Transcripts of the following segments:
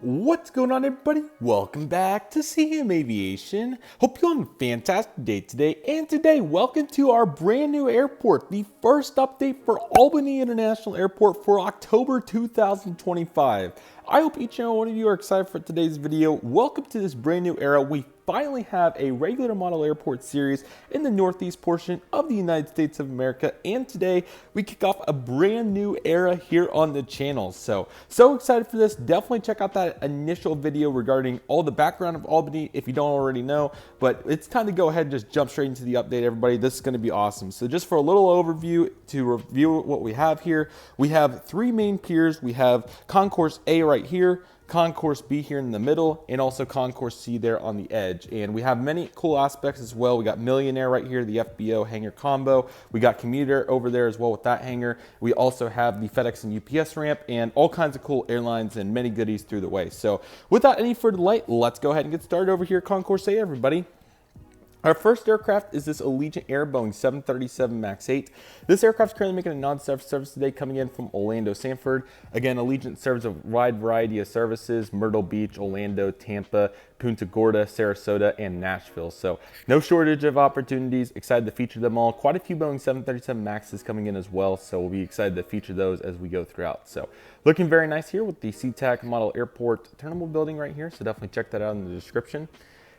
What's going on, everybody? Welcome back to CM Aviation. Hope you're on a fantastic day today. And today, welcome to our brand new airport, the first update for Albany International Airport for October 2025. I hope each and every one of you are excited for today's video. Welcome to this brand new era. We finally have a regular model airport series in the northeast portion of the United States of America, and today we kick off a brand new era here on the channel. So excited for this. Definitely check out that initial video regarding all the background of Albany if you don't already know, but it's time to go ahead and just jump straight into the update, everybody. This is going to be awesome. So just for a little overview to review what we have here, we have three main piers. We have Concourse A right here, Concourse B here in the middle, and also Concourse C there on the edge. And we have many cool aspects as well. We got Millionaire right here, the FBO hangar combo. We got Commuter over there as well with that hangar. We also have the FedEx and UPS ramp and all kinds of cool airlines and many goodies through the way. So without any further delay, let's go ahead and get started over here at Concourse A, everybody. Our first aircraft is this Allegiant Air Boeing 737 MAX 8. This aircraft is currently making a non-stop service today coming in from Orlando, Sanford. Again, Allegiant serves a wide variety of services: Myrtle Beach, Orlando, Tampa, Punta Gorda, Sarasota, and Nashville. So no shortage of opportunities. Excited to feature them all. Quite a few Boeing 737 MAXs coming in as well, so we'll be excited to feature those as we go throughout. So looking very nice here with the SeaTac Model Airport Terminal building right here, so definitely check that out in the description.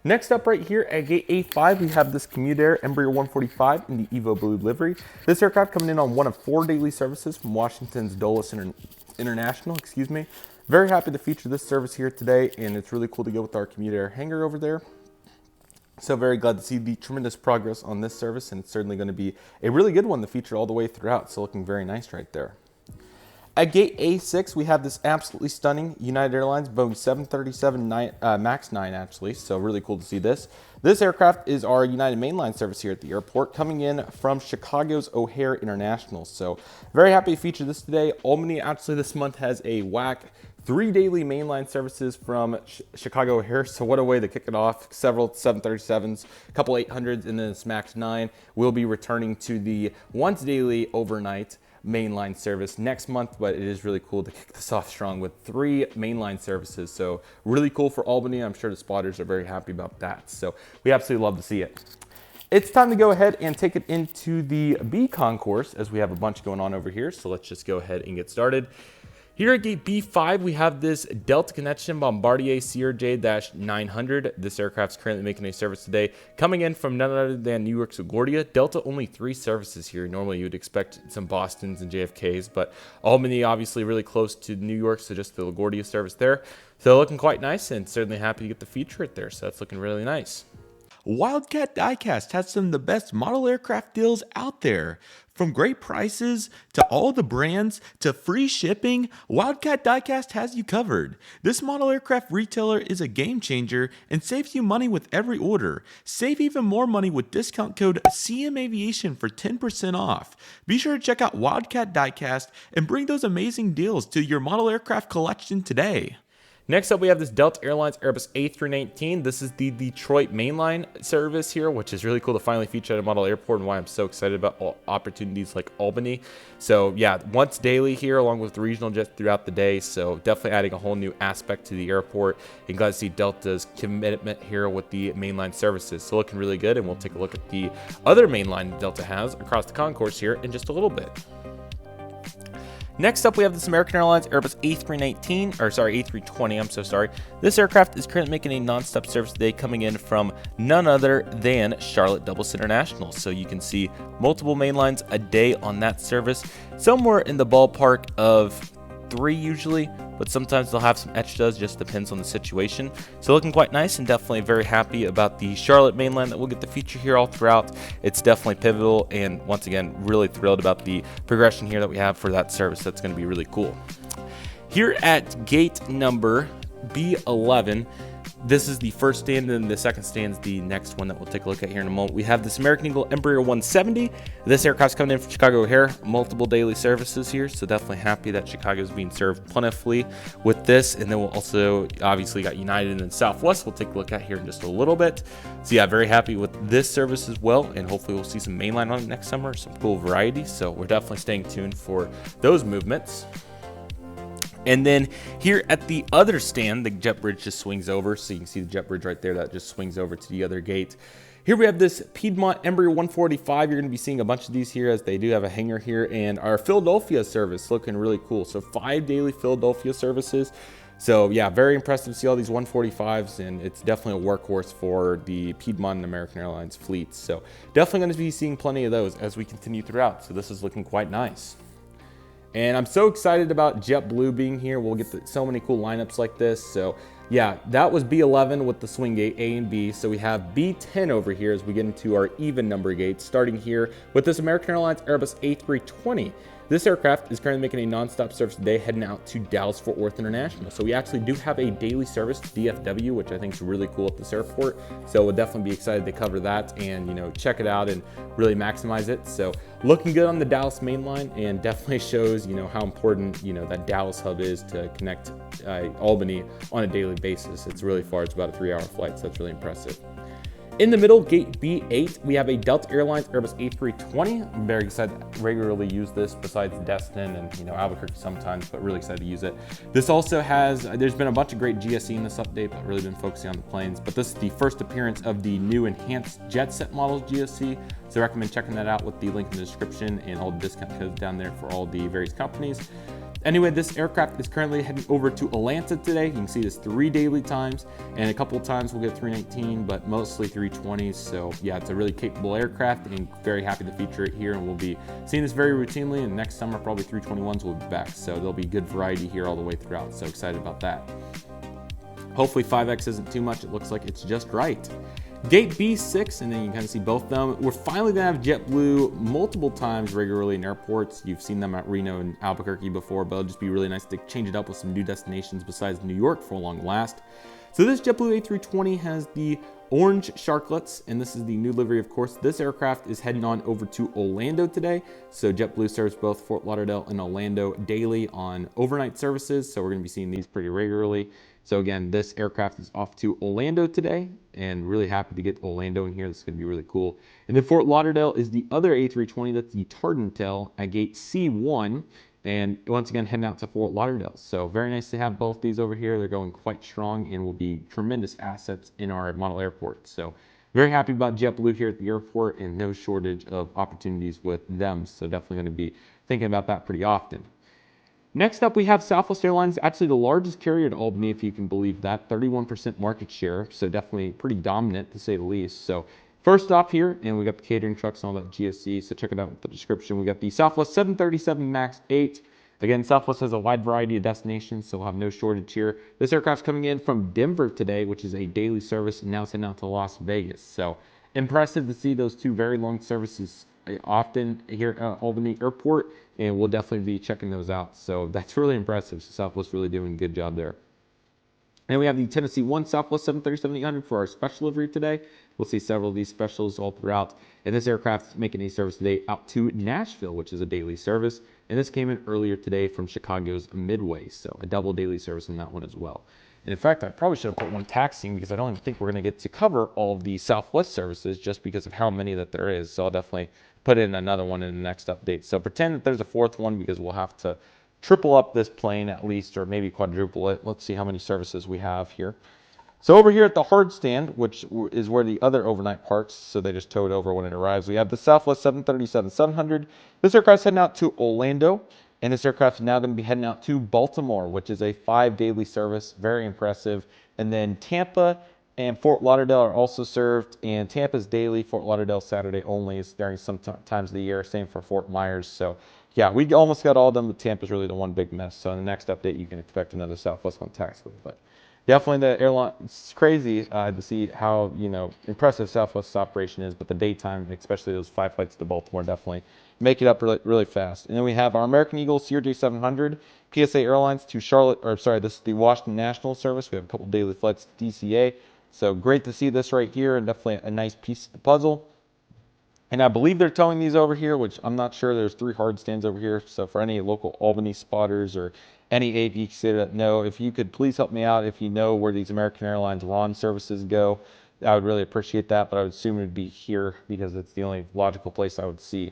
Next up right here at gate A5, we have this Commuter Embraer 145 in the Evo Blue livery. This aircraft coming in on one of 4 daily services from Washington's Dulles International, Very happy to feature this service here today, and it's really cool to go with our Commuter hangar over there. So very glad to see the tremendous progress on this service, and it's certainly going to be a really good one to feature all the way throughout. So looking very nice right there. At gate A6, we have this absolutely stunning United Airlines Boeing 737 MAX 9, actually, so really cool to see this. This aircraft is our United mainline service here at the airport, coming in from Chicago's O'Hare International. So very happy to feature this today. Albany actually this month has a whack 3 daily mainline services from Chicago O'Hare, so what a way to kick it off. Several 737s, a couple 800s, and then this MAX 9 will be returning to the once daily overnight mainline service next month, but it is really cool to kick this off strong with 3 mainline services. So really cool for Albany. I'm sure the spotters are very happy about that. So we absolutely love to see it. It's time to go ahead and take it into the B concourse, as we have a bunch going on over here. So let's just go ahead and get started. Here at gate B5, we have this Delta Connection Bombardier CRJ-900. This aircraft is currently making a service today, coming in from none other than New York's LaGuardia. Delta only 3 services here. Normally you would expect some Bostons and JFKs, but Albany obviously really close to New York, so just the LaGuardia service there. So looking quite nice, and certainly happy to get the feature it there. So that's looking really nice. Wildcat Diecast has some of the best model aircraft deals out there. From great prices to all the brands to free shipping, Wildcat Diecast has you covered. This model aircraft retailer is a game changer and saves you money with every order. Save even more money with discount code CM Aviation for 10% off. Be sure to check out Wildcat Diecast and bring those amazing deals to your model aircraft collection today. Next up, we have this Delta Airlines Airbus A319. This is the Detroit mainline service here, which is really cool to finally feature at a model airport, and why I'm so excited about all opportunities like Albany. So yeah, once daily here, along with regional jets throughout the day. So definitely adding a whole new aspect to the airport. And glad to see Delta's commitment here with the mainline services. So looking really good, and we'll take a look at the other mainline Delta has across the concourse here in just a little bit. Next up, we have this American Airlines Airbus A320, I'm so sorry. This aircraft is currently making a non-stop service today, coming in from none other than Charlotte Dulles International. So you can see multiple mainlines a day on that service, somewhere in the ballpark of 3 usually, but sometimes they'll have some extras, just depends on the situation. So looking quite nice, and definitely very happy about the Charlotte mainline that we'll get the feature here all throughout. It's definitely pivotal, and once again, really thrilled about the progression here that we have for that service. That's going to be really cool. Here at gate number B11, this is the first stand, and the second stand is the next one that we'll take a look at here in a moment. We have this American Eagle Embraer 170. This aircraft's coming in from Chicago O'Hare, multiple daily services here, so definitely happy that Chicago is being served plentifully with this. And then we'll also obviously got United and Southwest we'll take a look at here in just a little bit. So yeah, very happy with this service as well, and hopefully we'll see some mainline on it next summer, some cool variety. So we're definitely staying tuned for those movements. And then here at the other stand, the jet bridge just swings over. So you can see the jet bridge right there that just swings over to the other gate. Here we have this Piedmont Embraer 145. You're going to be seeing a bunch of these here as they do have a hangar here. And our Philadelphia service looking really cool. So 5 daily Philadelphia services. So yeah, very impressive to see all these 145s, and it's definitely a workhorse for the Piedmont and American Airlines fleets. So definitely going to be seeing plenty of those as we continue throughout. So this is looking quite nice. And I'm so excited about JetBlue being here. We'll get so many cool lineups like this. So yeah, that was B11 with the swing gate A and B. So we have B10 over here as we get into our even number gates, starting here with this American Airlines Airbus A320. This aircraft is currently making a nonstop service today, heading out to Dallas-Fort Worth International. So we actually do have a daily service to DFW, which I think is really cool at this airport. So we'll definitely be excited to cover that and, you know, check it out and really maximize it. So looking good on the Dallas main line, and definitely shows, you know, how important, you know, that Dallas hub is to connect Albany on a daily basis. It's really far. It's about a 3-hour flight, so that's really impressive. In the middle, gate B8, we have a Delta Airlines Airbus A320. I'm very excited to regularly use this besides Destin and, you know, Albuquerque sometimes, but really excited to use it. This also has, there's been a bunch of great GSE in this update, but really been focusing on the planes. But this is the first appearance of the new enhanced JetSet models GSE. So I recommend checking that out with the link in the description and all the discount codes down there for all the various companies. Anyway, this aircraft is currently heading over to Atlanta today. You can see this 3 daily times, and a couple of times we'll get 319, but mostly 320s. So yeah, it's a really capable aircraft, and very happy to feature it here. And we'll be seeing this very routinely, and next summer probably 321s will be back. So there'll be good variety here all the way throughout. So excited about that. Hopefully 5X isn't too much. It looks like it's just right. Gate B6, and then you can kind of see both of them. We're finally gonna have JetBlue multiple times regularly in airports. You've seen them at Reno and Albuquerque before, but it'll just be really nice to change it up with some new destinations besides New York for a long last. So this JetBlue A320 has the orange sharklets, and this is the new livery, of course. This aircraft is heading on over to Orlando today. So JetBlue serves both Fort Lauderdale and Orlando daily on overnight services. So we're gonna be seeing these pretty regularly. So again, this aircraft is off to Orlando today, and really happy to get Orlando in here. This is gonna be really cool. And then Fort Lauderdale is the other A320, that's the Tardantel at gate C1. And once again, heading out to Fort Lauderdale. So very nice to have both these over here. They're going quite strong and will be tremendous assets in our model airport. So very happy about JetBlue here at the airport, and no shortage of opportunities with them. So definitely gonna be thinking about that pretty often. Next up, we have Southwest Airlines, actually the largest carrier at Albany, if you can believe that, 31% market share, so definitely pretty dominant to say the least. So first off here, and we got the catering trucks and all that GSC, so check it out with the description. We got the Southwest 737 MAX 8. Again, Southwest has a wide variety of destinations, so we'll have no shortage here. This aircraft's coming in from Denver today, which is a daily service, and now it's heading out to Las Vegas. So impressive to see those two very long services often here at Albany Airport, and we'll definitely be checking those out. So that's really impressive. So Southwest really doing a good job there. And we have the Tennessee 1 Southwest 737-800 for our special livery today. We'll see several of these specials all throughout. And this aircraft is making a service today out to Nashville, which is a daily service. And this came in earlier today from Chicago's Midway. So a double daily service in that one as well. And in fact, I probably should have put one taxiing, because I don't even think we're going to get to cover all of the Southwest services just because of how many that there is. So I'll definitely put in another one in the next update. So pretend that there's a fourth one, because we'll have to triple up this plane at least, or maybe quadruple it. Let's see how many services we have here. So over here at the hard stand, which is where the other overnight parks, so they just tow it over when it arrives, we have the Southwest 737-700. This aircraft's heading out to Orlando, and this aircraft is now going to be heading out to Baltimore, which is a 5 daily service. Very impressive. And then Tampa and Fort Lauderdale are also served, and Tampa's daily, Fort Lauderdale Saturday only is during some times of the year. Same for Fort Myers. So yeah, we almost got all done, but Tampa's really the one big mess. So in the next update, you can expect another Southwest on taxiway. But definitely the airline, it's crazy to see how, you know, impressive Southwest's operation is, but the daytime, especially those 5 flights to Baltimore, definitely make it up really, really fast. And then we have our American Eagle CRJ700, PSA Airlines to Charlotte, or sorry, this is the Washington National Service. We have a couple daily flights to DCA. So great to see this right here, and definitely a nice piece of the puzzle. And I believe they're towing these over here, which I'm not sure. There's 3 hard stands over here. So for any local Albany spotters or any AV that know, if you could please help me out if you know where these American Airlines lawn services go, I would really appreciate that. But I would assume it would be here, because it's the only logical place I would see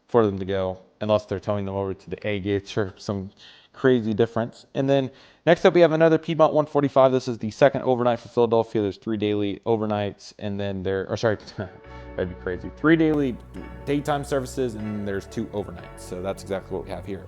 for them to go, unless they're towing them over to the A gates or some crazy difference. And then next up, we have another Piedmont 145. This is the second overnight for Philadelphia. There's 3 daily overnights, and then that'd be crazy. 3 daily daytime services, and there's 2 overnights. So that's exactly what we have here.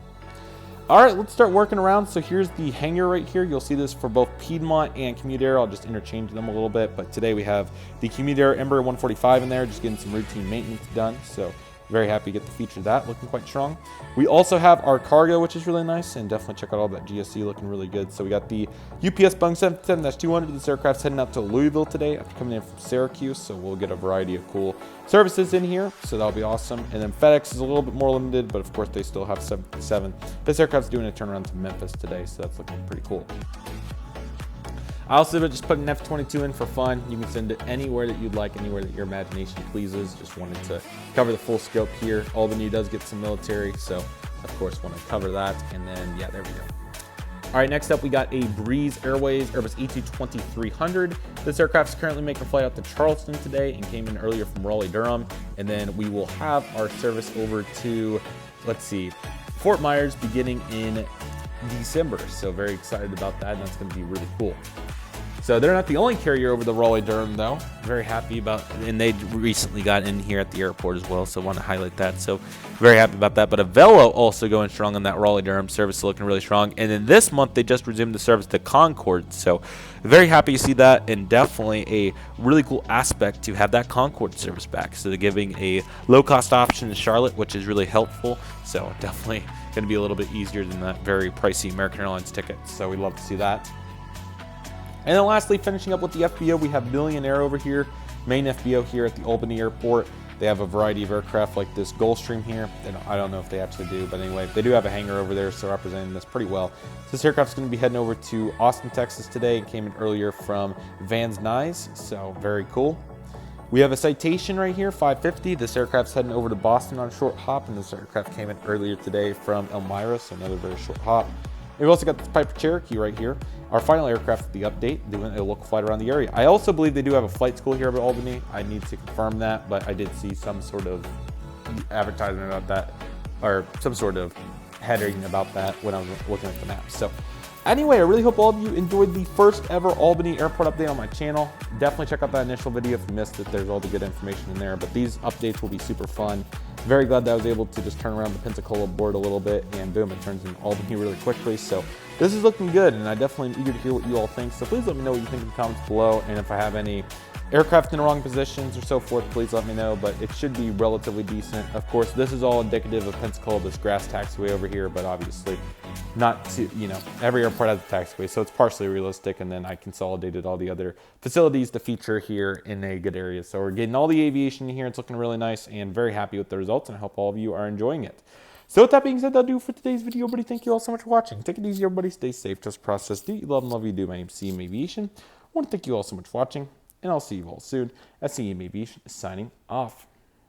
All right, let's start working around. So here's the hangar right here. You'll see this for both Piedmont and Commute Air. I'll just interchange them a little bit, but today we have the Commute Air Embraer 145 in there, just getting some routine maintenance done. So very happy to get the feature of that, looking quite strong. We also have our cargo, which is really nice, and definitely check out all that GSC looking really good. So we got the UPS Boeing 757-200. This aircraft's heading out to Louisville today after coming in from Syracuse, so we'll get a variety of cool services in here, so that'll be awesome. And then FedEx is a little bit more limited, but of course they still have 757. This aircraft's doing a turnaround to Memphis today, so that's looking pretty cool. I also just put an F-22 in for fun. You can send it anywhere that you'd like, anywhere that your imagination pleases. Just wanted to cover the full scope here. Albany does get some military, so of course want to cover that. And then, yeah, there we go. All right, next up we got a Breeze Airways Airbus A220-300. This aircraft is currently making a flight out to Charleston today and came in earlier from Raleigh-Durham. And then we will have our service over to, let's see, Fort Myers beginning in December. So very excited about that, and that's going to be really cool. So they're not the only carrier over the Raleigh-Durham, though. Very happy about, and they recently got in here at the airport as well, so I want to highlight that. So very happy about that. But Avelo also going strong on that Raleigh-Durham service, looking really strong. And then this month, they just resumed the service to Concord. So very happy to see that, and definitely a really cool aspect to have that Concord service back. So they're giving a low-cost option in Charlotte, which is really helpful. So definitely going to be a little bit easier than that very pricey American Airlines ticket. So we love to see that. And then lastly, finishing up with the FBO, we have Millionaire over here, main FBO here at the Albany Airport. They have a variety of aircraft like this Gulfstream here. I don't know if they actually do, but anyway, they do have a hangar over there, so representing this pretty well. So this aircraft's going to be heading over to Austin, Texas today. It came in earlier from Van Nuys, so very cool. We have a Citation right here, 550. This aircraft's heading over to Boston on a short hop, and this aircraft came in earlier today from Elmira, so another very short hop. We've also got the Piper Cherokee right here. Our final aircraft, the update, doing a local flight around the area. I also believe they do have a flight school here at Albany. I need to confirm that, but I did see some sort of advertisement about that, or some sort of heading about that when I was looking at the map. So anyway, I really hope all of you enjoyed the first ever Albany airport update on my channel. Definitely check out that initial video if you missed it. There's all the good information in there, but these updates will be super fun. Very glad that I was able to just turn around the Pensacola board a little bit, and boom, it turns in Albany really quickly. So this is looking good, and I definitely am eager to hear what you all think. So please let me know what you think in the comments below, and if I have any aircraft in the wrong positions or so forth, please let me know, but it should be relatively decent. Of course, this is all indicative of Pensacola, this grass taxiway over here, but obviously not to, every airport has a taxiway, so it's partially realistic, and then I consolidated all the other facilities to feature here in a good area. So we're getting all the aviation here. It's looking really nice, and very happy with the results, and I hope all of you are enjoying it. So with that being said, that'll do it for today's video, everybody. Thank you all so much for watching. Take it easy, everybody. Stay safe. Trust the process. Do what you love and love what you do. My name's CM Aviation. I want to thank you all so much for watching, and I'll see you all soon as CM Aviation is signing off.